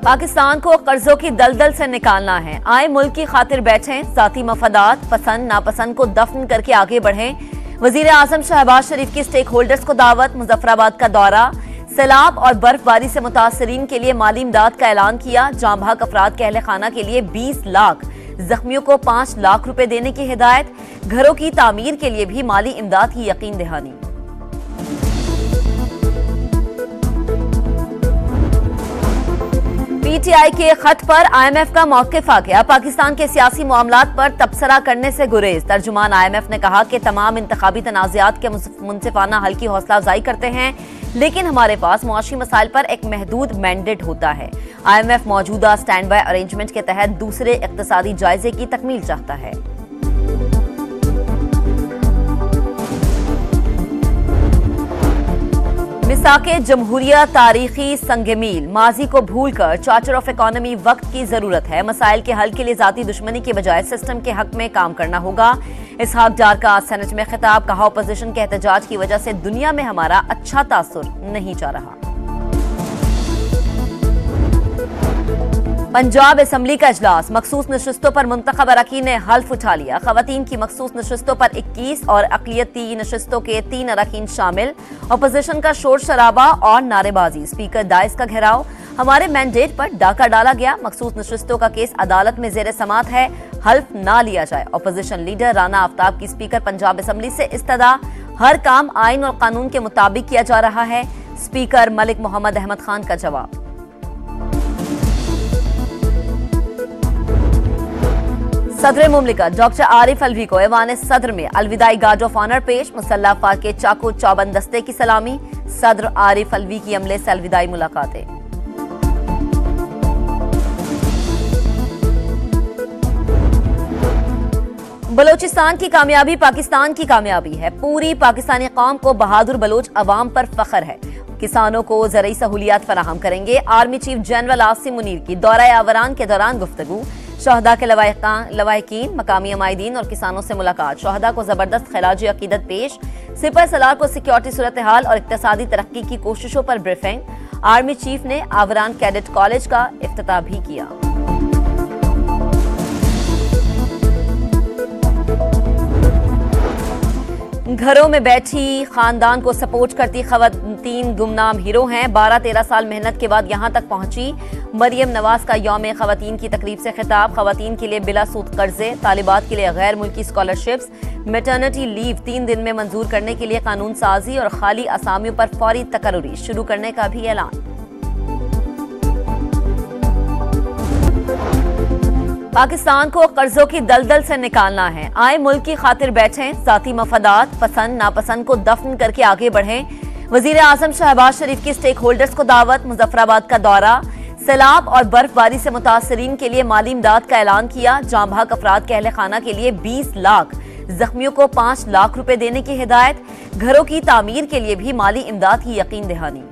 पाकिस्तान को कर्जों की दलदल से निकालना है। आए मुल्क की खातिर बैठें, जाती मफादात पसंद नापसंद को दफन करके आगे बढ़ें। वजीर आजम शहबाज शरीफ की स्टेक होल्डर्स को दावत, मुजफ्फराबाद का दौरा। सैलाब और बर्फबारी से मुतासरीन के लिए माली इमदाद का ऐलान किया। जाँ भाग अफराद के अहले खाना के लिए 20 लाख, जख्मियों को 5 लाख रुपए देने की हिदायत। घरों की तामीर के लिए भी माली इमदाद की यकीन दहानी। पीटीआई के खत पर आईएमएफ का मौकिफ आ गया। पाकिस्तान के सियासी मामलात पर तबसरा करने से गुरेज। तर्जुमान आईएमएफ ने कहा कि तमाम इंतखाबी तनाज़ात के मुनसिफाना हल की हौसला अफजाई करते हैं, लेकिन हमारे पास मुआशी मसाइल पर एक महदूद मैंडेट होता है। आईएमएफ मौजूदा स्टैंड बाय अरेंजमेंट के तहत दूसरे इक्तिसादी जायजे की तकमील चाहता है। मिसाके जमहूरिया तारीखी संगमील, माजी को भूलकर चार्टर ऑफ इकोनॉमी वक्त की जरूरत है। मसाइल के हल के लिए जाती दुश्मनी के बजाय सिस्टम के हक में काम करना होगा। इसहाक डार का सेनेट में खिताब, कहा अपोजिशन के एहतजाज की वजह से दुनिया में हमारा अच्छा तासुर नहीं जा रहा। पंजाब असम्बली का इजलास, मखसूस नशस्तों पर मुंतखब अरकान ने हल्फ उठा लिया। खवातीन की मखसूस नशस्तों पर 21 और अक़लियती नशस्तों के 3 अरकान शामिल। अपोजिशन का शोर शराबा और नारेबाजी, स्पीकर दाइस का घेराव। हमारे मैंडेट पर डाका डाला गया। मखसूस नशस्तों का केस अदालत में जेर समात है, हल्फ ना लिया जाए। अपोजिशन लीडर राना आफ्ताब की स्पीकर पंजाब असम्बली से इस्तदा। हर काम आइन और कानून के मुताबिक किया जा रहा है। स्पीकर मलिक मोहम्मद अहमद खान का जवाब। सदर मुमलिकत डॉक्टर आरिफ अलवी को ऐवान सदर में अलविदाई गार्ड ऑफ ऑनर पेश। मुसल्लह अफवाज के चाकू चौबंद दस्ते की सलामी। सदर आरिफ अलवी की अमले से अलविदाई मुलाकातें। बलोचिस्तान की कामयाबी पाकिस्तान की कामयाबी है। पूरी पाकिस्तानी कौम को बहादुर बलोच अवाम पर फख्र है। किसानों को ज़रई सहूलियात फराहम करेंगे। Army chief general Asim Munir की दौरा आवरान के दौरान गुफ्तगू। शहदा के लवाहिकीन, मकामी अमायदीन और किसानों से मुलाकात। शहदा को जबरदस्त खिलाजी अकीदत पेश। सिपह सलार को सिक्योरिटी सूरत हाल और इक्तिसादी तरक्की की कोशिशों पर ब्रीफिंग। आर्मी चीफ ने आवरान कैडेट कॉलेज का इफ्तिताह भी किया। घरों में बैठी खानदान को सपोर्ट करती खवातीन गुमनाम हीरो हैं। 12-13 साल मेहनत के बाद यहां तक पहुंची। मरियम नवाज का यौम खवातीन की तकरीब से खिताब। खवातीन के लिए बिला सूद कर्जे, तालिबात के लिए गैर मुल्की स्कॉलरशिप्स, मैटरनिटी लीव 3 दिन में मंजूर करने के लिए कानून साजी और खाली असामियों पर फौरी तकर्री शुरू करने का भी ऐलान। पाकिस्तान को कर्जों की दलदल से निकालना है। आए मुल्क की खातिर बैठें, जाती मफादात पसंद नापसंद को दफन करके आगे बढ़ें। वजीर आजम शहबाज शरीफ की स्टेक होल्डर्स को दावत, मुजफ्फराबाद का दौरा। सैलाब और बर्फबारी से मुतासरीन के लिए माली इमदाद का ऐलान किया। जाँ भाग अफराद के अहले खाना के लिए 20 लाख, जख्मियों को 5 लाख रुपए देने की हिदायत। घरों की तामीर के लिए भी माली इमदाद की यकीन दहानी।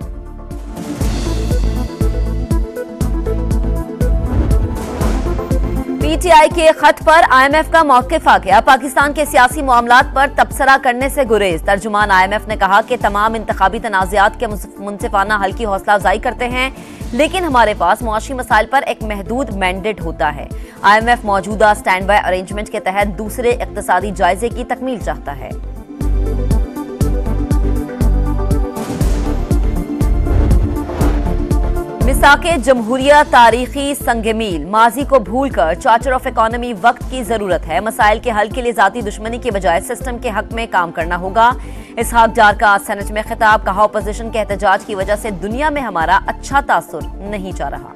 पीटीआई के खत पर आईएमएफ का मौकिफ आ गया। पाकिस्तान के सियासी मामलात पर तबसरा करने से गुरेज। तर्जुमान आईएमएफ ने कहा कि तमाम इंतखाबी तनाज़ात के मुनसिफाना हल की हौसला अफजाई करते हैं, लेकिन हमारे पास मुआशी मसाइल पर एक महदूद मैंडेट होता है। आईएमएफ मौजूदा स्टैंड बाय अरेंजमेंट के तहत दूसरे इक्तिसादी जायजे की तकमील चाहता है। मिसाके जमहूरिया तारीखी संगमील, माजी को भूलकर चार्टर ऑफ इकोनॉमी वक्त की जरूरत है। मसाइल के हल के लिए जाती दुश्मनी के बजाय सिस्टम के हक में काम करना होगा। इसहाक डार का सेनेट में खिताब, कहा अपोजिशन के एहतजाज की वजह से दुनिया में हमारा अच्छा तासुर नहीं जा रहा।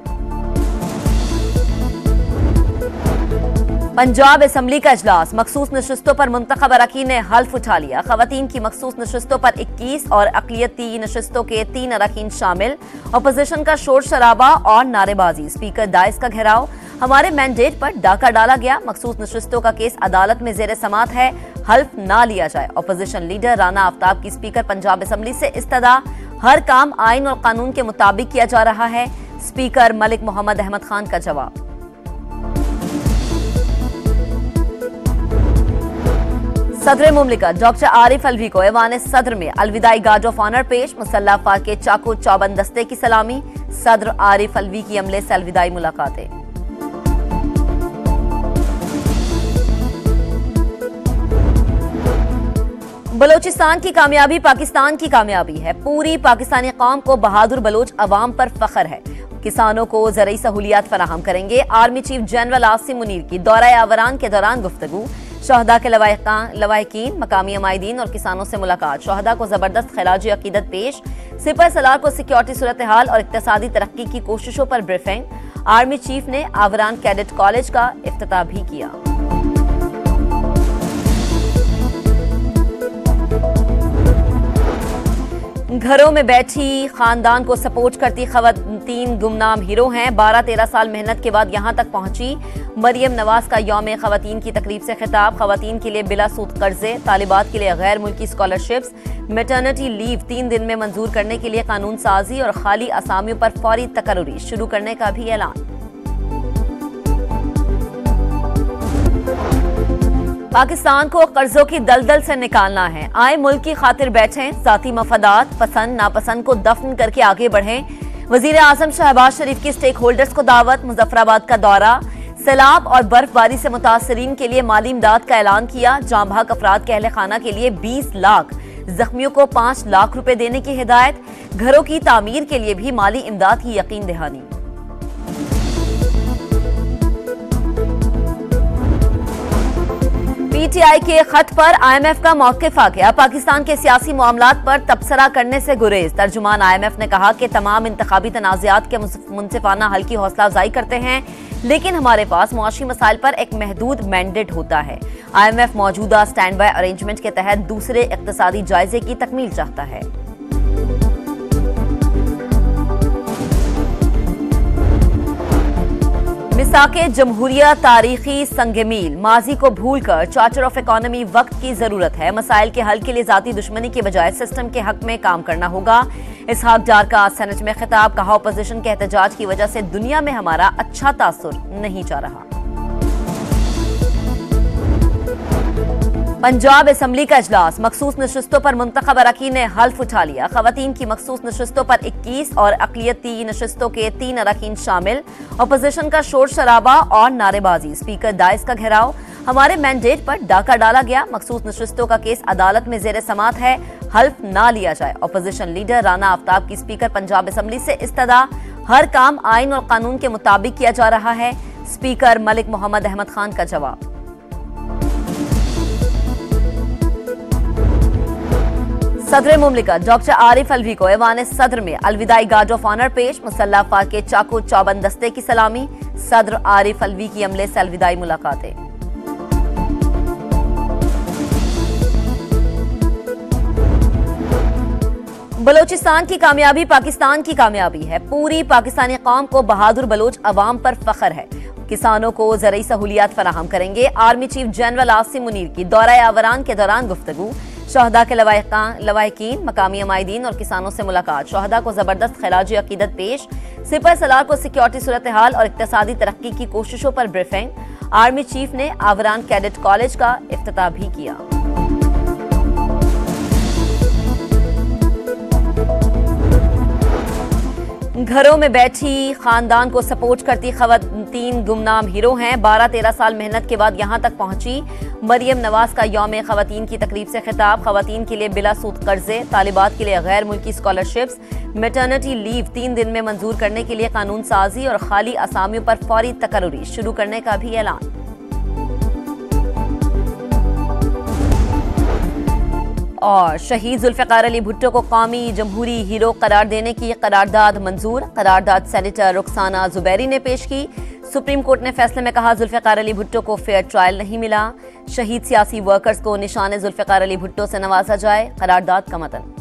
पंजाब असम्बली का इजलास, मखसूस नशस्तों पर मुंतखब अरकान ने हल्फ उठा लिया। खवातीन की मखसूस नशस्तों पर 21 और अक़लियती नशस्तों के 3 अरकान शामिल। अपोजिशन का शोर शराबा और नारेबाजी, स्पीकर दाइस का घेराव। हमारे मैंडेट पर डाका डाला गया। मखसूस नशस्तों का केस अदालत में जेर समात है, हल्फ ना लिया जाए। अपोजिशन लीडर राना आफ्ताब की स्पीकर पंजाब असम्बली से इस्तदा। हर काम आइन और कानून के मुताबिक किया जा रहा है। स्पीकर मलिक मोहम्मद अहमद खान का जवाब। सदर मुमलिकत डॉक्टर आरिफ अलवी को ऐवान सदर में अलविदाई गार्ड ऑफ ऑनर पेश। मुसल्लह अफवाज के चाकू चौबंद दस्ते की सलामी। सदर आरिफ अलवी की अमले से अलविदाई मुलाकातें। बलोचिस्तान की कामयाबी पाकिस्तान की कामयाबी है। पूरी पाकिस्तानी कौम को बहादुर बलोच अवाम पर फख्र है। किसानों को ज़रूरी सहूलियात फराहम करेंगे। Army chief general Asim Munir की दौरा आवरान के दौरान गुफ्तगू। शहदा के लवाहिकीन, मकामी अमायदीन और किसानों से मुलाकात। शहदा को जबरदस्त खिराज अकीदत पेश। सिपह सलार को सिक्योरिटी सूरत हाल और इक्तसादी तरक्की की कोशिशों पर ब्रीफिंग। आर्मी चीफ ने आवरान कैडेट कॉलेज का इफ्तिताह भी किया। घरों में बैठी खानदान को सपोर्ट करती खवातीन गुमनाम हीरो हैं। 12-13 साल मेहनत के बाद यहां तक पहुंची। मरियम नवाज का यौम खवातीन की तकरीब से खिताब। खवातीन के लिए बिला सूद कर्जे, तालिबात के लिए गैर मुल्की स्कॉलरशिप्स, मैटरनिटी लीव 3 दिन में मंजूर करने के लिए कानून साजी और खाली असामियों पर फौरी तकर्री शुरू करने का भी ऐलान। पाकिस्तान को कर्जों की दलदल से निकालना है। आए मुल्क की खातिर बैठें, जाती मफादात, पसंद नापसंद को दफन करके आगे बढ़ें। वजीर आजम शहबाज शरीफ की स्टेक होल्डर्स को दावत। मुजफ्फराबाद का दौरा। सैलाब और बर्फबारी से मुतासरीन के लिए माली इमदाद का ऐलान किया। जाँ भाग अफराद के अहले खाना के लिए 20 लाख, जख्मियों को 5 लाख रुपए देने की हिदायत। घरों की तामीर के लिए भी माली इमदाद की यकीन दहानी। पीटीआई के खत पर आईएमएफ का मौकिफ आ गया। पाकिस्तान के सियासी मामलात पर तबसरा करने से गुरेज। तर्जुमान आईएमएफ ने कहा कि तमाम इंतखाबी तनाज़ात के मुनसिफाना हल की हौसला अफजाई करते हैं, लेकिन हमारे पास मुआशी मसाइल पर एक महदूद मैंडेट होता है। आईएमएफ मौजूदा स्टैंड बाय अरेंजमेंट के तहत दूसरे इक्तिसादी जायजे की तकमील चाहता है। मिसाके जमहूरिया तारीखी संगमील। माजी को भूलकर चार्टर ऑफ इकोनॉमी वक्त की जरूरत है। मसाइल के हल के लिए जाती दुश्मनी के बजाय सिस्टम के हक में काम करना होगा। इसहाक डार का सेनेट में खिताब। कहा, अपोजिशन के एहतजाज की वजह से दुनिया में हमारा अच्छा तासुर नहीं जा रहा। पंजाब असम्बली का इजलास। मखसूस नशस्तों पर मुंतखब अरकान ने हल्फ उठा लिया। खवातीन की मखसूस नशस्तों पर 21 और अक़लियती नशस्तों के 3 अरकान शामिल। अपोजिशन का शोर शराबा और नारेबाजी। स्पीकर डाइस का घेराव। हमारे मैंडेट पर डाका डाला गया। मखसूस नशस्तों का केस अदालत में जेर समात है, हल्फ ना लिया जाए। अपोजिशन लीडर राना आफ्ताब की स्पीकर पंजाब असम्बली से इस्तदा। हर काम आइन और कानून के मुताबिक किया जा रहा है। स्पीकर मलिक मोहम्मद अहमद खान का जवाब। सदर मुमलिकत डॉक्टर आरिफ अलवी को ऐवान सदर में अलविदाई गार्ड ऑफ ऑनर पेश। मुसल्लह अफवाज के चाकू चौबंद दस्ते की सलामी। सदर आरिफ अलवी की अमले से अलविदाई मुलाकातें। बलोचिस्तान की कामयाबी पाकिस्तान की कामयाबी है। पूरी पाकिस्तानी कौम को बहादुर बलोच अवाम पर फख्र है। किसानों को ज़रूरी सहूलियात फराहम करेंगे। Army chief general Asim Munir की दौरा आवरान के दौरान गुफ्तगू। शहदा के लवाहिकीन, मकामी अमायदीन और किसानों से मुलाकात। शहदा को जबरदस्त खिराज अकीदत पेश। सिपह सलार को सिक्योरिटी सूरत हाल और इक्तसादी तरक्की की कोशिशों पर ब्रीफिंग। आर्मी चीफ ने आवरान कैडेट कॉलेज का इफ्तिताह भी किया। घरों में बैठी खानदान को सपोर्ट करती खवातीन गुमनाम हीरो हैं। 12-13 साल मेहनत के बाद यहां तक पहुंची। मरियम नवाज का यौम खवातीन की तकरीब से खिताब। खवातीन के लिए बिला सूद कर्जे, तालिबात के लिए गैर मुल्की स्कॉलरशिप्स, मैटरनिटी लीव 3 दिन में मंजूर करने के लिए कानून साजी और खाली असामियों पर फौरी तकर्री शुरू करने का भी ऐलान। और शहीद जुल्फ़िकार अली भुट्टो को कौमी जमहूरी हीरो करार देने की करारदाद मंजूर। करारदाद सेनेटर रुखसाना जुबैरी ने पेश की। सुप्रीम कोर्ट ने फैसले में कहा, जुल्फ़िकार अली भुट्टो को फेयर ट्रायल नहीं मिला। शहीद सियासी वर्कर्स को निशान जुल्फ़िकार अली भुट्टो से नवाजा जाए। करारदाद का मतन।